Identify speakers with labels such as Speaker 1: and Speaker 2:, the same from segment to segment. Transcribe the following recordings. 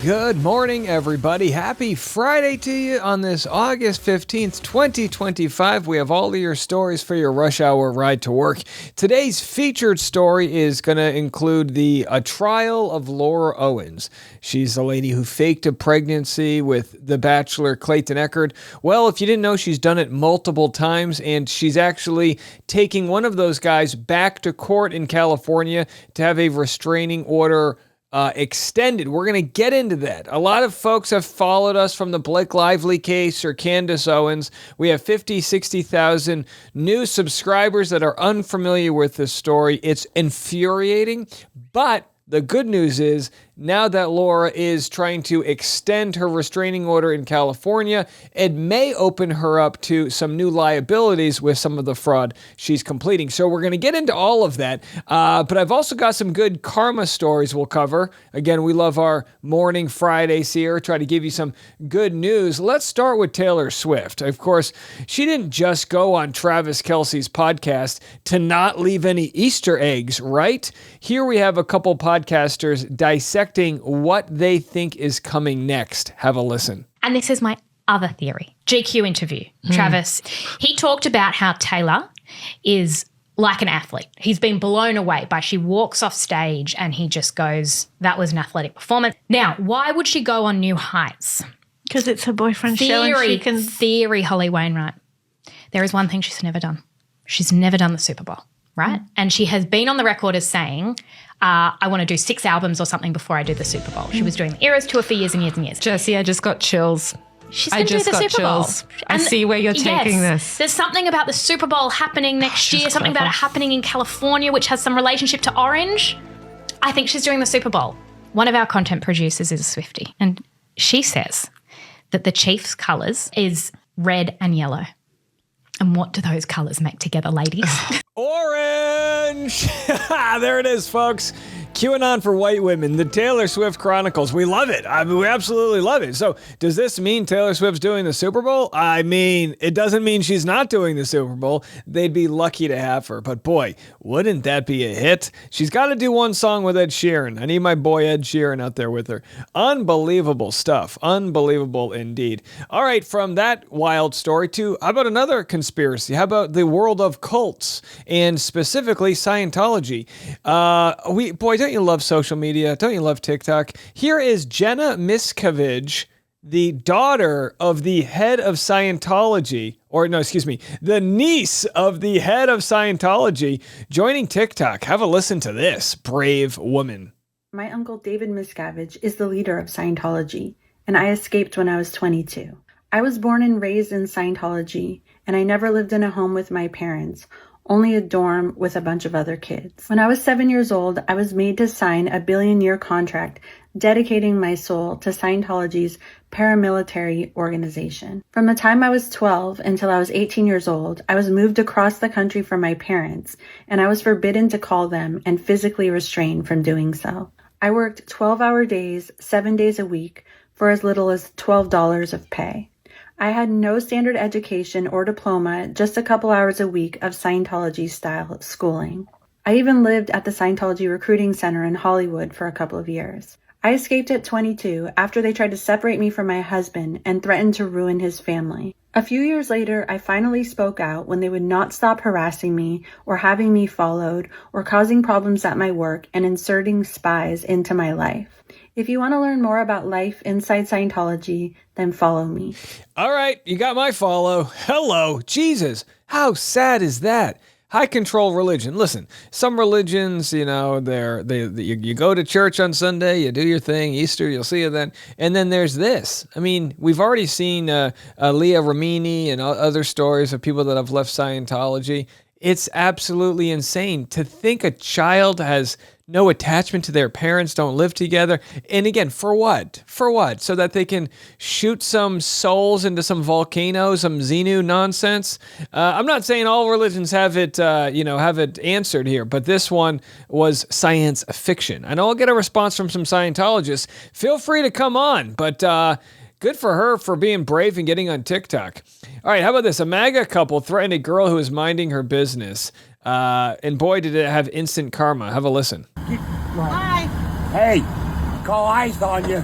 Speaker 1: Good morning, everybody. Happy Friday to you on this August 15th, 2025. We have all of your stories for your rush hour ride to work. Today's featured story is going to include the trial of Laura Owens. She's the lady who faked a pregnancy with the Bachelor Clayton. Well, if you didn't know, she's done it multiple times, and she's actually taking one of those guys back to court in California to have a restraining order extended. We're going to get into that. A lot of folks have followed us from the Blake Lively case or Candace Owens. We have 50, 60,000 new subscribers that are unfamiliar with this story. It's infuriating, but the good news is now that Laura is trying to extend her restraining order in California, it may open her up to some new liabilities with some of the fraud she's completing. So we're going to get into all of that. But I've also got some good karma stories we'll cover. Again, we love our morning Fridays here. Try to give you some good news. Let's start with Taylor Swift. Of course, she didn't just go on Travis Kelce's podcast to not leave any Easter eggs, right? Here we have a couple podcasters dissecting what they think is coming next. Have a listen.
Speaker 2: And this is my other theory. GQ interview, Travis. He talked about how Taylor is like an athlete. He's been blown away by she walks off stage and he just goes, that was an athletic performance. Now, why would she go on New Heights?
Speaker 3: Because it's her boyfriend's show and she can...
Speaker 2: Theory, Holly Wainwright. There is one thing she's never done. She's never done the Super Bowl, right? And she has been on the record as saying, I want to do 6 albums or something before I do the Super Bowl. She was doing the Eras tour for years and years and years.
Speaker 3: Jesse, I just got chills.
Speaker 2: She's going to do the Super Bowl.
Speaker 3: I see where you're taking this.
Speaker 2: There's something about the Super Bowl happening next year, something about it happening in California, which has some relationship to Orange. I think she's doing the Super Bowl. One of our content producers is a Swiftie, and she says that the Chiefs' colours is red and yellow. And what do those colours make together, ladies?
Speaker 1: Orange! There it is, folks. QAnon for white women, the Taylor Swift Chronicles. We love it. I mean, we absolutely love it. So does this mean Taylor Swift's doing the Super Bowl? I mean, it doesn't mean she's not doing the Super Bowl. They'd be lucky to have her. But boy, wouldn't that be a hit? She's got to do one song with Ed Sheeran. I need my boy Ed Sheeran out there with her. Unbelievable stuff. Unbelievable indeed. All right, from that wild story to, how about another conspiracy? How about the world of cults and specifically Scientology? Don't you love social media? Don't you love TikTok? Here is Jenna Miscavige, the daughter of the head of Scientology, the niece of the head of Scientology, joining TikTok. Have a listen to this brave woman.
Speaker 4: My uncle David Miscavige is the leader of Scientology, and I escaped when I was 22. I was born and raised in Scientology, and I never lived in a home with my parents, only a dorm with a bunch of other kids. When I was 7 years old, I was made to sign a billion-year contract dedicating my soul to Scientology's paramilitary organization. From the time I was 12 until I was 18 years old, I was moved across the country from my parents, and I was forbidden to call them and physically restrained from doing so. I worked 12-hour days, 7 days a week, for as little as $12 of pay. I had no standard education or diploma, just a couple hours a week of Scientology-style schooling. I even lived at the Scientology Recruiting Center in Hollywood for a couple of years. I escaped at 22 after they tried to separate me from my husband and threatened to ruin his family. A few years later, I finally spoke out when they would not stop harassing me or having me followed or causing problems at my work and inserting spies into my life. If you want to learn more about life inside Scientology, then follow me.
Speaker 1: All right, you got my follow. Hello, Jesus. How sad is that? High control religion. Listen, some religions, you go to church on Sunday, you do your thing, Easter, you'll see it then. And then there's this. I mean, we've already seen Leah Remini and other stories of people that have left Scientology. It's absolutely insane to think a child has no attachment to their parents, don't live together. And again, for what? For what? So that they can shoot some souls into some volcanoes, some Xenu nonsense? I'm not saying all religions have it answered here, but this one was science fiction. I know I'll get a response from some Scientologists. Feel free to come on, but good for her for being brave and getting on TikTok. All right, how about this? A MAGA couple threatened a girl who was minding her business. And boy, did it have instant karma. Have a listen.
Speaker 5: Hi. Hey, call eyes on you.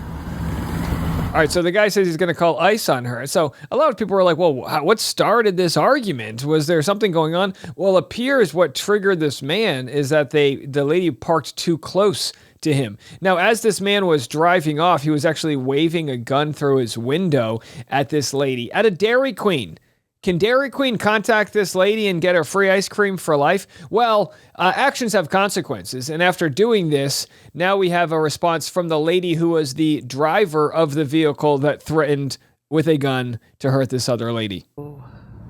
Speaker 1: right, so the guy says he's going to call ICE on her. So a lot of people were like, well, what started this argument? Was there something going on? Well, it appears what triggered this man is that the lady parked too close to him. Now, as this man was driving off, he was actually waving a gun through his window at this lady at a Dairy Queen. Can Dairy Queen contact this lady and get her free ice cream for life? Well, actions have consequences. And after doing this, now we have a response from the lady who was the driver of the vehicle that threatened with a gun to hurt this other lady.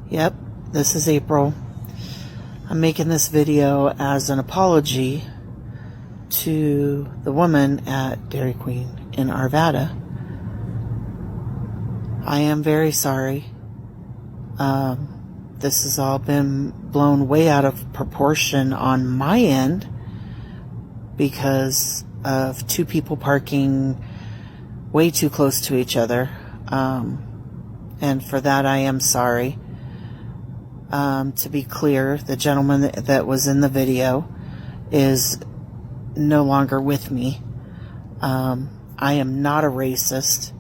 Speaker 5: Yep, this is April. I'm making this video as an apology to the woman at Dairy Queen in Arvada. I am very sorry. This has all been blown way out of proportion on my end because of two people parking way too close to each other. And for that, I am sorry. To be clear, the gentleman that was in the video is no longer with me. I am not a racist.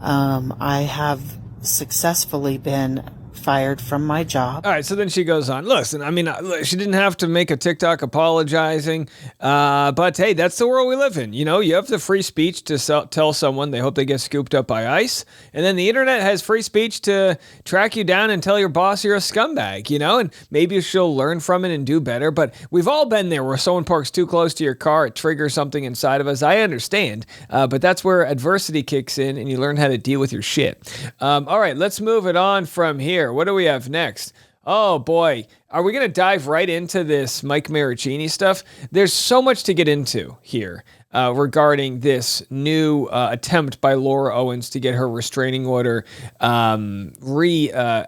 Speaker 5: I have successfully been fired from my job.
Speaker 1: All right, so then she goes on. Listen, I mean, she didn't have to make a TikTok apologizing, but hey, that's the world we live in. You know, you have the free speech to tell someone they hope they get scooped up by ICE, and then the internet has free speech to track you down and tell your boss you're a scumbag, you know, and maybe she'll learn from it and do better, but we've all been there where someone parks too close to your car, it triggers something inside of us. I understand, but that's where adversity kicks in and you learn how to deal with your shit. All right, let's move it on from here. What do we have next? Oh boy, are we going to dive right into this Mike Marchini stuff? There's so much to get into here regarding this new attempt by Laura Owens to get her restraining order I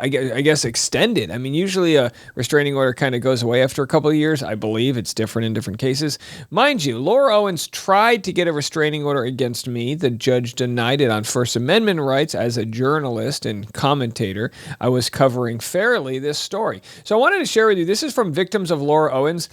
Speaker 1: guess extended. I mean, usually a restraining order kind of goes away after a couple of years. I believe it's different in different cases. Mind you, Laura Owens tried to get a restraining order against me. The judge denied it on First Amendment rights. As a journalist and commentator, I was covering fairly this story. So I wanted to share with you, this is from Victims of Laura Owens,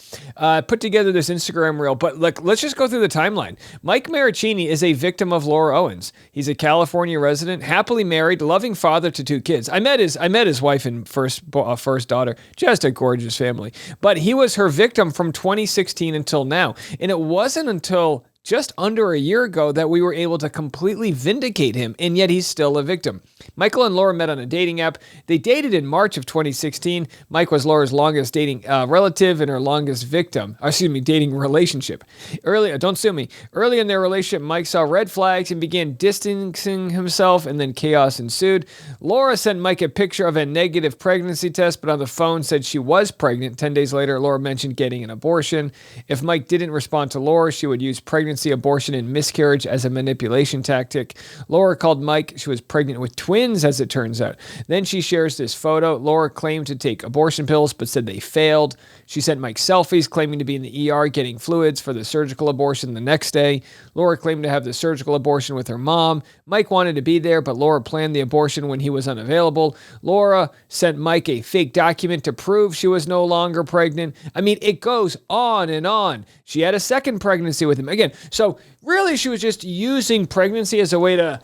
Speaker 1: put together this Instagram reel, but let's just go through the timeline. Mike Marchini is a victim of Laura Owens. He's a California resident, happily married, loving father to two kids. I met his wife and first daughter, just a gorgeous family. But he was her victim from 2016 until now. And it wasn't until just under a year ago that we were able to completely vindicate him, and yet he's still a victim. Michael and Laura met on a dating app. They dated in March of 2016. Mike was Laura's longest dating relative and her longest dating relationship. Don't sue me. Early in their relationship, Mike saw red flags and began distancing himself, and then chaos ensued. Laura sent Mike a picture of a negative pregnancy test, but on the phone said she was pregnant. 10 days later, Laura mentioned getting an abortion. If Mike didn't respond to Laura, she would use pregnancy, abortion, and miscarriage as a manipulation tactic. Laura called Mike. She was pregnant with twins, as it turns out. Then she shares this photo. Laura claimed to take abortion pills, but said they failed. She sent Mike selfies, claiming to be in the ER getting fluids for the surgical abortion the next day. Laura claimed to have the surgical abortion with her mom. Mike wanted to be there, but Laura planned the abortion when he was unavailable. Laura sent Mike a fake document to prove she was no longer pregnant. I mean, it goes on and on. She had a second pregnancy with him. Again, so really she was just using pregnancy as a way to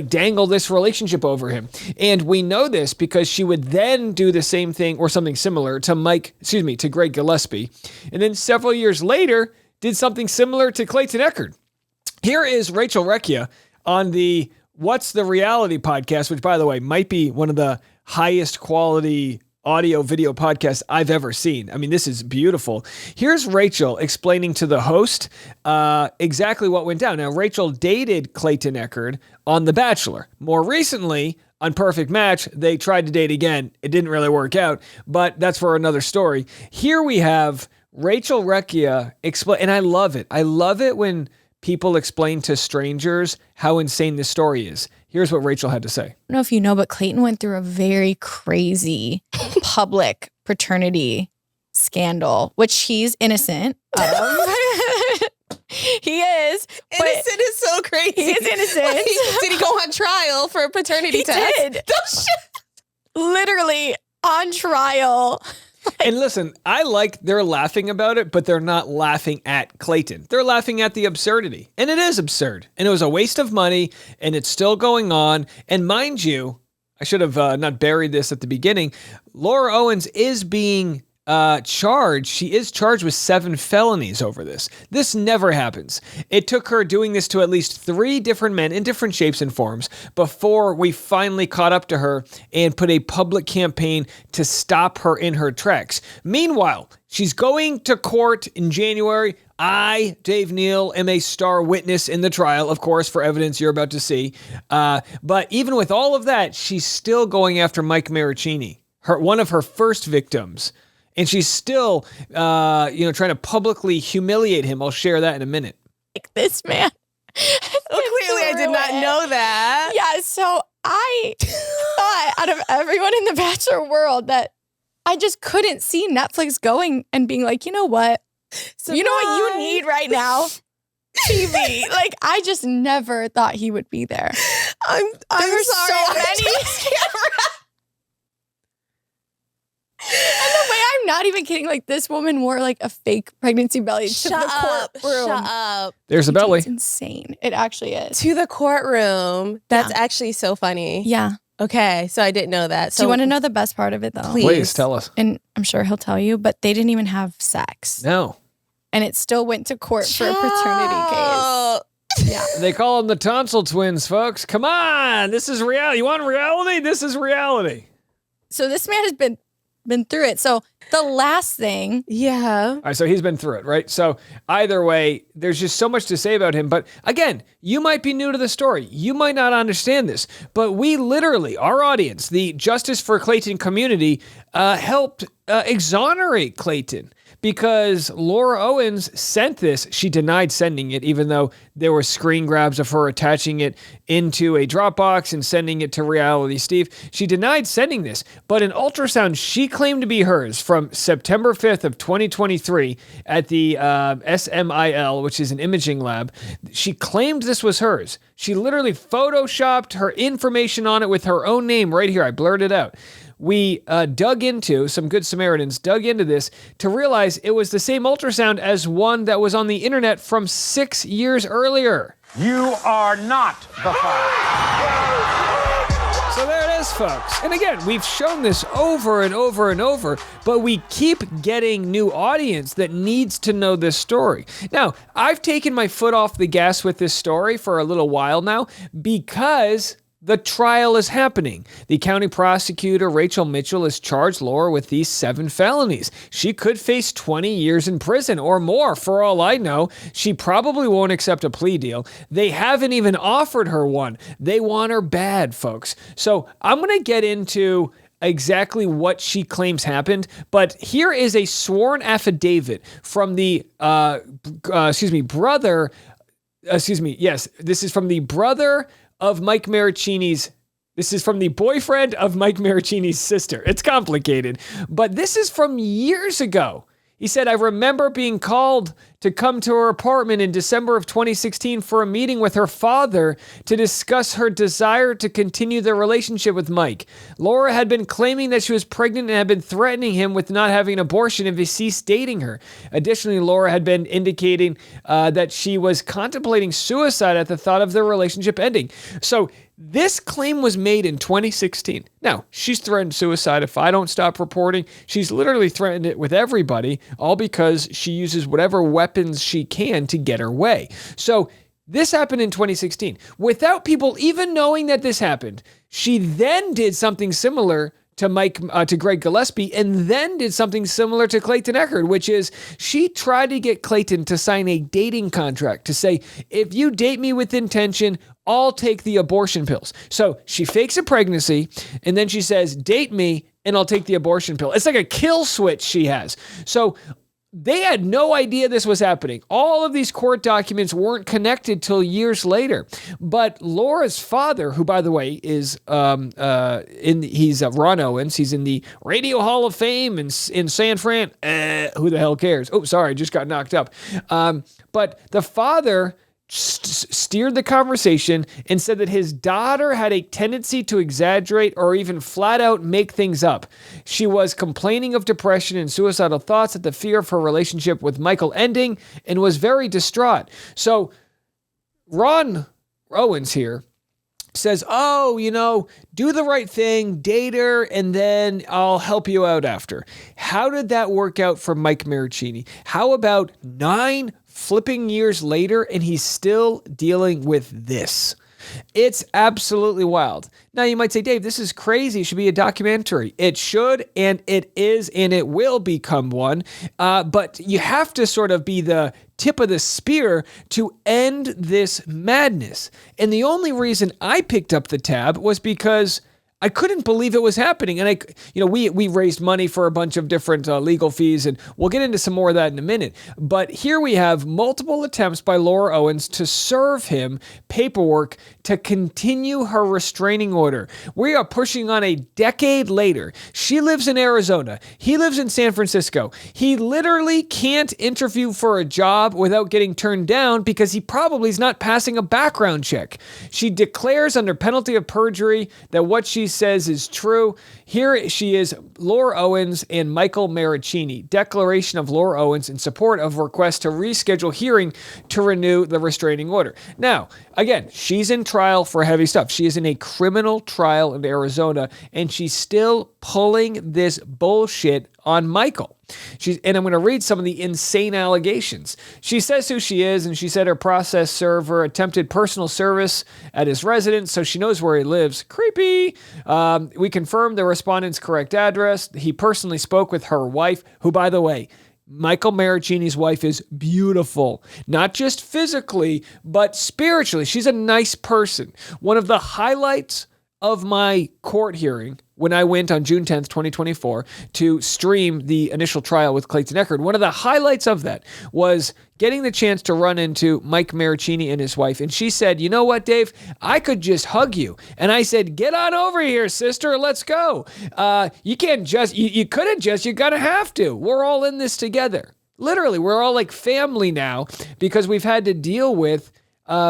Speaker 1: dangle this relationship over him. And we know this because she would then do the same thing or something similar to Greg Gillespie. And then several years later, did something similar to Clayton Echard. Here is Rachel Recchia on the What's the Reality podcast, which, by the way, might be one of the highest quality audio video podcast I've ever seen. I mean, this is beautiful. Here's Rachel explaining to the host exactly what went down. Now, Rachel dated Clayton Echard on The Bachelor. More recently, on Perfect Match, they tried to date again. It didn't really work out, but that's for another story. Here we have Rachel Recchia explain, and I love it. I love it when people explain to strangers how insane this story is. Here's what Rachel had to say.
Speaker 6: I don't know if you know, but Clayton went through a very crazy public paternity scandal, which he's innocent of. He is.
Speaker 7: Innocent is so crazy.
Speaker 6: He is innocent.
Speaker 7: Did he go on trial for a paternity test?
Speaker 6: He did. Literally on trial.
Speaker 1: And listen, they're laughing about it, but they're not laughing at Clayton. They're laughing at the absurdity. And it is absurd. And it was a waste of money, and it's still going on. And mind you, I should have not buried this at the beginning. Laura Owens is being charged. She is charged with 7 felonies over this. This never happens. It took her doing this to at least 3 different men in different shapes and forms before we finally caught up to her and put a public campaign to stop her in her tracks. Meanwhile, she's going to court in January. I, Dave Neal, am a star witness in the trial, of course, for evidence you're about to see. But even with all of that, she's still going after Mike Marchini, one of her first victims. And she's still, trying to publicly humiliate him. I'll share that in a minute.
Speaker 6: Like this man.
Speaker 7: Clearly I did not know that.
Speaker 6: Yeah, so I thought out of everyone in the Bachelor world that I just couldn't see Netflix going and being like, you know what? You know what you need right now? TV. Like, I just never thought he would be there.
Speaker 7: I'm
Speaker 6: There were
Speaker 7: sorry.
Speaker 6: so many. And the way, I'm not even kidding, like this woman wore like a fake pregnancy belly to the courtroom.
Speaker 7: Shut up.
Speaker 1: There's a belly.
Speaker 6: It's insane. It actually is.
Speaker 7: To the courtroom. That's actually so funny.
Speaker 6: Yeah.
Speaker 7: Okay, so I didn't know that. So
Speaker 6: Do you want to know the best part of it though?
Speaker 1: Please tell us.
Speaker 6: And I'm sure he'll tell you, but they didn't even have sex.
Speaker 1: No.
Speaker 6: And it still went to court for a paternity case. Yeah.
Speaker 1: They call them the tonsil twins, folks. Come on. This is reality. You want reality? This is reality.
Speaker 6: So this man has been through it. So the last thing.
Speaker 7: Yeah.
Speaker 1: All right, so he's been through it, right? So either way, there's just so much to say about him. But again, you might be new to the story. You might not understand this. But we literally, our audience, the Justice for Clayton community, helped exonerate Clayton. Because Laura Owens sent this. She denied sending it, even though there were screen grabs of her attaching it into a Dropbox and sending it to Reality Steve. She denied sending this, but an ultrasound she claimed to be hers from September 5th of 2023 at the SMIL, which is an imaging lab. She claimed this was hers. She literally photoshopped her information on it with her own name right here. I blurred it out. We dug into, some good Samaritans dug into this to realize it was the same ultrasound as one that was on the internet from 6 years earlier.
Speaker 8: You are not the father.
Speaker 1: So there it is, folks. And again, we've shown this over and over and over, but we keep getting new audience that needs to know this story. Now, I've taken my foot off the gas with this story for a little while now because the trial is happening. The county prosecutor, Rachel Mitchell, has charged Laura with these 7 felonies. She could face 20 years in prison or more, for all I know. She probably won't accept a plea deal. They haven't even offered her one. They want her bad, folks. So I'm going to get into exactly what she claims happened, but here is a sworn affidavit from the, brother, this is from the brother of Mike Marchini's. This is from the boyfriend of Mike Marchini's sister. It's complicated, but this is from years ago. He said, I remember being called to come to her apartment in December of 2016 for a meeting with her father to discuss her desire to continue their relationship with Mike. Laura had been claiming that she was pregnant and had been threatening him with not having an abortion if he ceased dating her. Additionally, Laura had been indicating that she was contemplating suicide at the thought of their relationship ending. So this claim was made in 2016. Now, she's threatened suicide if I don't stop reporting. She's literally threatened it with everybody, all because she uses whatever weapons she can to get her way. So this happened in 2016. Without people even knowing that this happened, she then did something similar to Greg Gillespie, and then did something similar to Clayton Echard, which is she tried to get Clayton to sign a dating contract to say, if you date me with intention, I'll take the abortion pills. So she fakes a pregnancy, and then she says, date me, and I'll take the abortion pill. It's like a kill switch she has. So they had no idea this was happening. All of these court documents weren't connected till years later. But Laura's father, who by the way is he's Ron Owens. He's in the Radio Hall of Fame in San Fran. Who the hell cares? Oh, sorry, just got knocked up. But the father steered the conversation and said that his daughter had a tendency to exaggerate or even flat out make things up. She was complaining of depression and suicidal thoughts at the fear of her relationship with Michael ending and was very distraught. So Ron Owens here says, do the right thing, date her, and then I'll help you out after. How did that work out for Mike Marchini? How about 9 flipping years later and he's still dealing with this? It's absolutely wild. Now you might say, Dave, this is crazy. It should be a documentary. It should, and it is, and it will become one. But you have to sort of be the tip of the spear to end this madness. And the only reason I picked up the tab was because I couldn't believe it was happening. And we raised money for a bunch of different legal fees, and we'll get into some more of that in a minute. But here we have multiple attempts by Laura Owens to serve him paperwork to continue her restraining order. We are pushing on a decade later. She lives in Arizona. He lives in San Francisco. He literally can't interview for a job without getting turned down because he probably is not passing a background check. She declares under penalty of perjury that what she says is true. Here she is, Laura Owens and Michael Marchini. Declaration of Laura Owens in support of request to reschedule hearing to renew the restraining order. Now, again, she's in trial for heavy stuff. She is in a criminal trial in Arizona, and she's still pulling this bullshit on Michael. And I'm going to read some of the insane allegations. She says who she is, and she said her process server attempted personal service at his residence, so she knows where he lives. Creepy. We confirmed the respondent's correct address. He personally spoke with her wife, who, by the way, Michael Marchini's wife is beautiful, not just physically, but spiritually. She's a nice person. One of the highlights of my court hearing when I went on June 10th, 2024 to stream the initial trial with Clayton Echard, one of the highlights of that was getting the chance to run into Mike Marchini and his wife. And she said, you know what, Dave, I could just hug you. And I said, get on over here, sister. Let's go. You can't just, you couldn't just, you're going to have to. We're all in this together. Literally, we're all like family now because we've had to deal with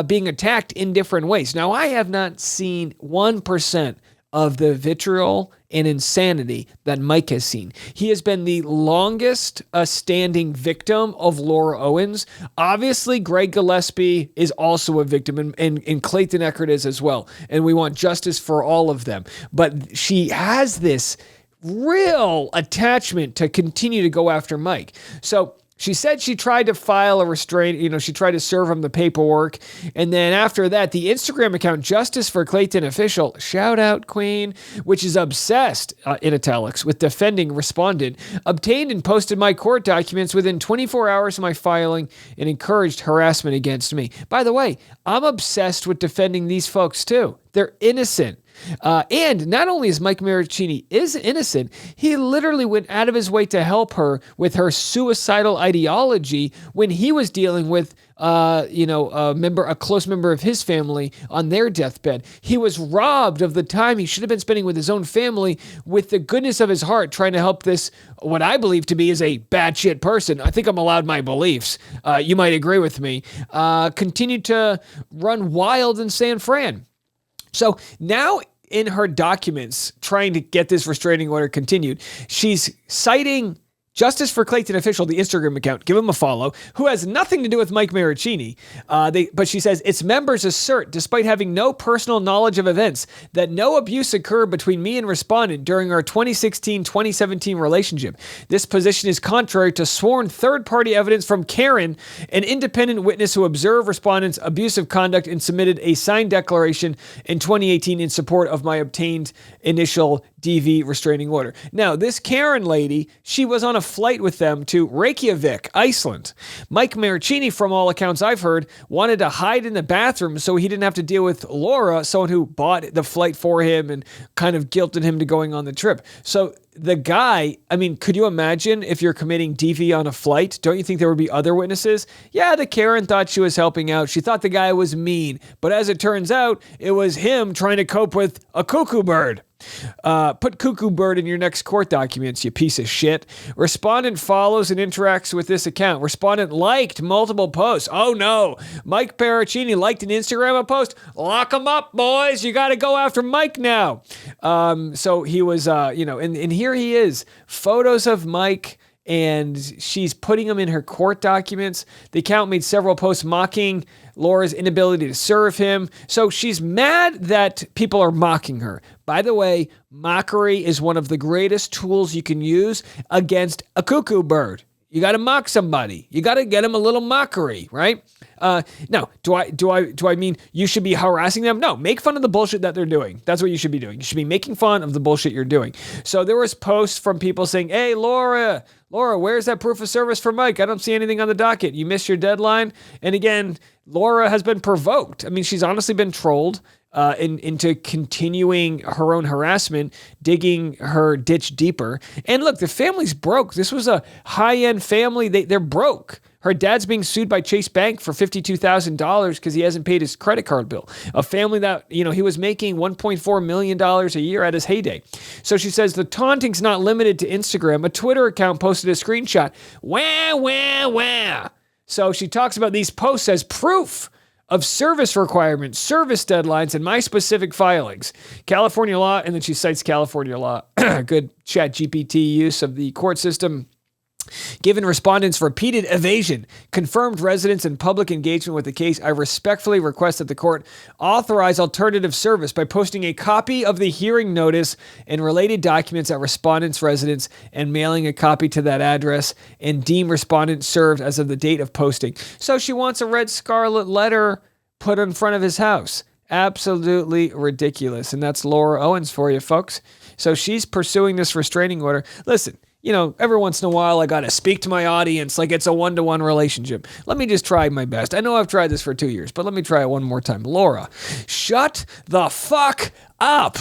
Speaker 1: being attacked in different ways. Now, I have not seen 1% of the vitriol and insanity that Mike has seen. He has been the longest standing victim of Laura Owens. Obviously, Greg Gillespie is also a victim, and Clayton Echard is as well. And we want justice for all of them. But she has this real attachment to continue to go after Mike. So she said she tried to file a restraint, she tried to serve him the paperwork. And then after that, the Instagram account, Justice for Clayton Official, shout out Queen, which is obsessed, in italics, with defending respondent, obtained and posted my court documents within 24 hours of my filing and encouraged harassment against me. By the way, I'm obsessed with defending these folks too. They're innocent. And not only is Mike Marchini is innocent, he literally went out of his way to help her with her suicidal ideology when he was dealing with, a close member of his family on their deathbed. He was robbed of the time he should have been spending with his own family with the goodness of his heart, trying to help this, what I believe to be is a bad shit person. I think I'm allowed my beliefs. You might agree with me. Continued to run wild in San Fran. So now in her documents, trying to get this restraining order continued, she's citing Justice for Clayton Official, the Instagram account, give him a follow, who has nothing to do with Mike Marchini. But she says, its members assert, despite having no personal knowledge of events, that no abuse occurred between me and respondent during our 2016-2017 relationship. This position is contrary to sworn third-party evidence from Karen, an independent witness who observed respondent's abusive conduct and submitted a signed declaration in 2018 in support of my obtained initial DV restraining order. Now, this Karen lady, she was on a flight with them to Reykjavik, Iceland. Mike Marchini, from all accounts I've heard, wanted to hide in the bathroom so he didn't have to deal with Laura, someone who bought the flight for him and kind of guilted him to going on the trip. So the guy, could you imagine if you're committing DV on a flight? Don't you think there would be other witnesses? Yeah, the Karen thought she was helping out. She thought the guy was mean. But as it turns out, it was him trying to cope with a cuckoo bird. Put cuckoo bird in your next court documents, you piece of shit. Respondent follows and interacts with this account. Respondent liked multiple posts. Oh no, Mike Marchini liked an Instagram post. Lock him up, boys. You got to go after Mike now. So he was, and here he is. Photos of Mike, and she's putting them in her court documents. The account made several posts mocking Laura's inability to serve him. So she's mad that people are mocking her. By the way, mockery is one of the greatest tools you can use against a cuckoo bird. You got to mock somebody. You got to get them a little mockery, right? No, do I mean you should be harassing them? No, make fun of the bullshit that they're doing. That's what you should be doing. You should be making fun of the bullshit you're doing. So there was posts from people saying, "Hey, Laura, where's that proof of service for Mike? I don't see anything on the docket. You missed your deadline." And again, Laura has been provoked. I mean, she's honestly been trolled into continuing her own harassment, digging her ditch deeper. And look, the family's broke. This was a high-end family. They're broke. Her dad's being sued by Chase Bank for $52,000 because he hasn't paid his credit card bill. A family that, he was making $1.4 million a year at his heyday. So she says the taunting's not limited to Instagram. A Twitter account posted a screenshot. Wah, wah, wah. So she talks about these posts as proof of service requirements, service deadlines, and my specific filings. California law, and then she cites California law. Good ChatGPT use of the court system. Given respondents' repeated evasion, confirmed residence, and public engagement with the case, I respectfully request that the court authorize alternative service by posting a copy of the hearing notice and related documents at respondent's residence and mailing a copy to that address and deem respondent served as of the date of posting. So she wants a red scarlet letter put in front of his house. Absolutely ridiculous. And that's Laura Owens for you, folks. So she's pursuing this restraining order. Listen, every once in a while, I got to speak to my audience like it's a one-to-one relationship. Let me just try my best. I know I've tried this for 2 years, but let me try it one more time. Laura, shut the fuck up.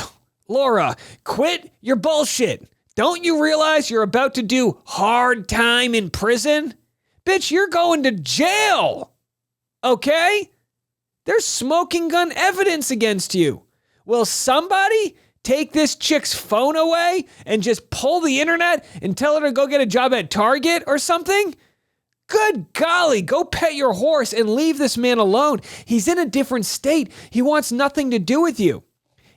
Speaker 1: Laura, quit your bullshit. Don't you realize you're about to do hard time in prison? Bitch, you're going to jail. Okay? There's smoking gun evidence against you. Will somebody take this chick's phone away and just pull the internet and tell her to go get a job at Target or something? Good golly, go pet your horse and leave this man alone. He's in a different state. He wants nothing to do with you.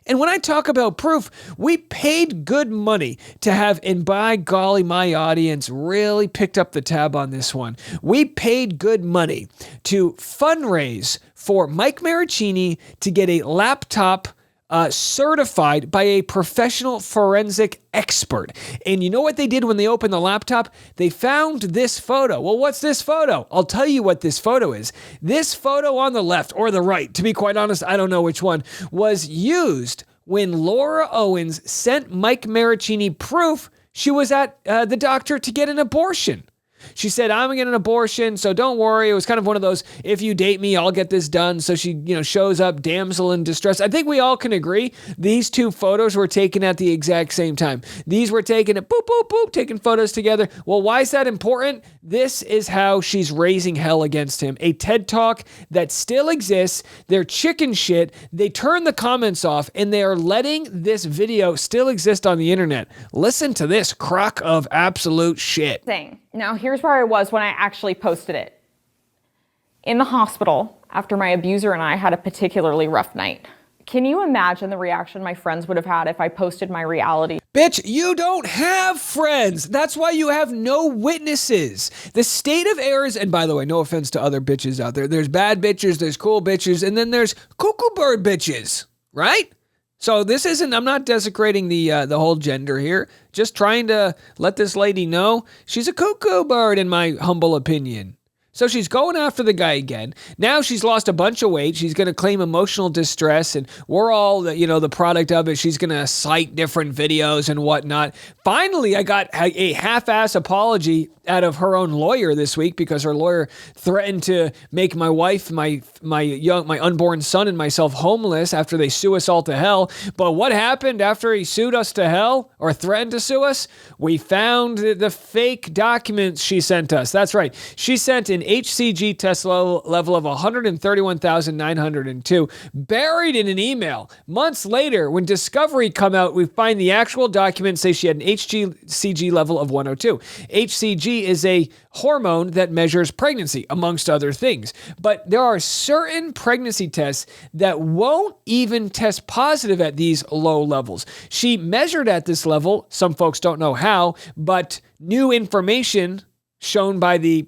Speaker 1: And when I talk about proof, we paid good money to have, and by golly, my audience really picked up the tab on this one. We paid good money to fundraise for Mike Marchini to get a laptop certified by a professional forensic expert. And you know what they did when they opened the laptop? They found this photo. Well, what's this photo? I'll tell you what this photo is. This photo on the left or the right, to be quite honest, I don't know which one, was used when Laura Owens sent Mike Marchini proof she was at the doctor to get an abortion. She said, I'm going to get an abortion, so don't worry. It was kind of one of those, if you date me, I'll get this done. So she, shows up, damsel in distress. I think we all can agree these two photos were taken at the exact same time. These were taken at boop, boop, boop, taking photos together. Well, why is that important? This is how she's raising hell against him. A TED Talk that still exists. They're chicken shit. They turn the comments off, and they are letting this video still exist on the internet. Listen to this crock of absolute shit.
Speaker 9: Now, here's where I was when I actually posted it. In the hospital, after my abuser and I had a particularly rough night. Can you imagine the reaction my friends would have had if I posted my reality?
Speaker 1: Bitch, you don't have friends. That's why you have no witnesses. The state of affairs, and by the way, no offense to other bitches out there. There's bad bitches, there's cool bitches, and then there's cuckoo bird bitches, right? So this isn't, I'm not desecrating the whole gender here. Just trying to let this lady know she's a cuckoo bird in my humble opinion. So she's going after the guy again. Now she's lost a bunch of weight. She's going to claim emotional distress, and we're all, the product of it. She's going to cite different videos and whatnot. Finally, I got a half-ass apology out of her own lawyer this week because her lawyer threatened to make my wife, my unborn son, and myself homeless after they sue us all to hell. But what happened after he sued us to hell or threatened to sue us? We found the fake documents she sent us. That's right. She sent an HCG test level of 131,902 buried in an email. Months later, when Discovery come out, we find the actual documents say she had an HCG level of 102. HCG is a hormone that measures pregnancy, amongst other things. But there are certain pregnancy tests that won't even test positive at these low levels. She measured at this level. Some folks don't know how, but new information shown by the,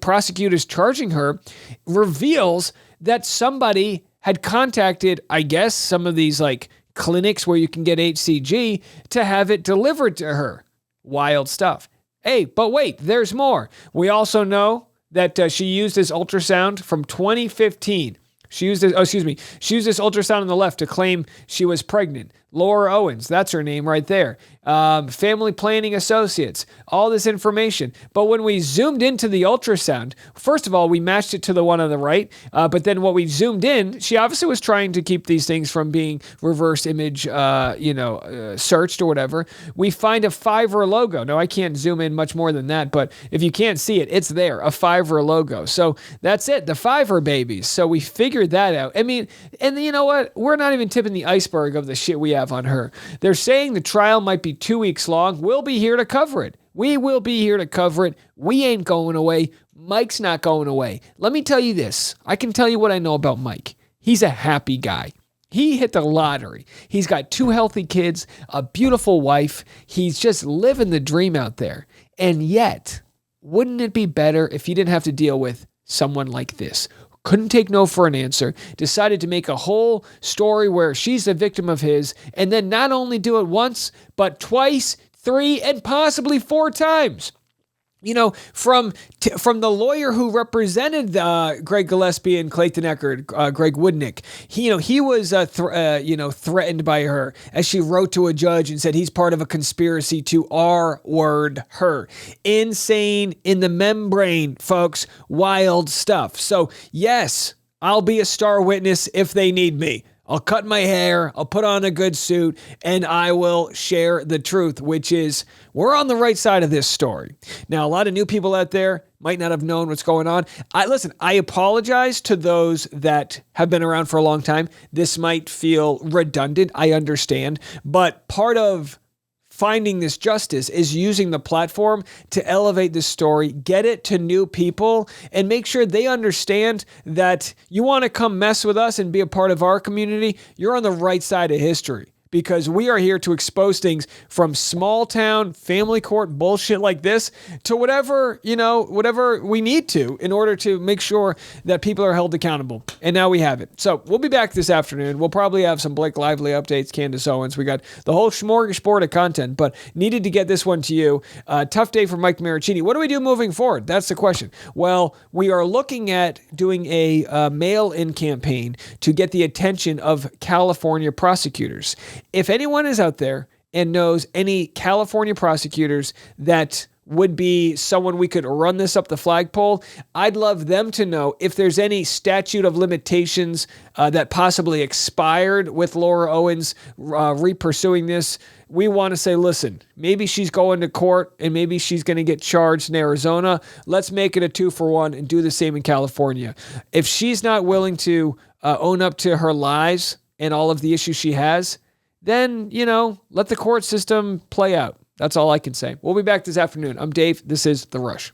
Speaker 1: prosecutors charging her reveals that somebody had contacted, some of these like clinics where you can get HCG to have it delivered to her. Wild stuff. Hey, but wait, there's more. We also know that she used this ultrasound from 2015. She used this ultrasound on the left to claim she was pregnant. Laura Owens, that's her name right there. Family Planning Associates, all this information. But when we zoomed into the ultrasound, first of all, we matched it to the one on the right. But then when we zoomed in, she obviously was trying to keep these things from being reverse image, searched or whatever. We find a Fiverr logo. Now, I can't zoom in much more than that, but if you can't see it, it's there, a Fiverr logo. So that's it, the Fiverr babies. So we figured that out. I mean, and you know what? We're not even tipping the iceberg of the shit we have on her. They're saying the trial might be 2 weeks long. We'll be here to cover it. We will be here to cover it. We ain't going away. Mike's not going away. Let me tell you this. I can tell you what I know about Mike. He's a happy guy. He hit the lottery. He's got 2 healthy kids, a beautiful wife. He's just living the dream out there. And yet, wouldn't it be better if he didn't have to deal with someone like this? Couldn't take no for an answer, decided to make a whole story where she's the victim of his, and then not only do it once, but twice, 3, and possibly 4 times. You know, from the lawyer who represented Greg Gillespie and Clayton Echard, Greg Woodnick, he was threatened by her as she wrote to a judge and said he's part of a conspiracy to R-word her. Insane in the membrane, folks. Wild stuff. So yes, I'll be a star witness if they need me. I'll cut my hair, I'll put on a good suit, and I will share the truth, which is we're on the right side of this story. Now, a lot of new people out there might not have known what's going on. I apologize to those that have been around for a long time. This might feel redundant, I understand, but part of finding this justice is using the platform to elevate this story, get it to new people, and make sure they understand that you want to come mess with us and be a part of our community, you're on the right side of history. Because we are here to expose things from small town family court bullshit like this to whatever we need to in order to make sure that people are held accountable. And now we have it. So we'll be back this afternoon. We'll probably have some Blake Lively updates, Candace Owens. We got the whole smorgasbord of content, but needed to get this one to you. Tough day for Mike Marchini. What do we do moving forward? That's the question. Well, we are looking at doing a mail-in campaign to get the attention of California prosecutors. If anyone is out there and knows any California prosecutors that would be someone we could run this up the flagpole, I'd love them to know if there's any statute of limitations that possibly expired with Laura Owens re-pursuing this. We want to say, listen, maybe she's going to court and maybe she's going to get charged in Arizona. Let's make it a 2-for-1 and do the same in California. If she's not willing to own up to her lies and all of the issues she has, then, let the court system play out. That's all I can say. We'll be back this afternoon. I'm Dave. This is The Rush.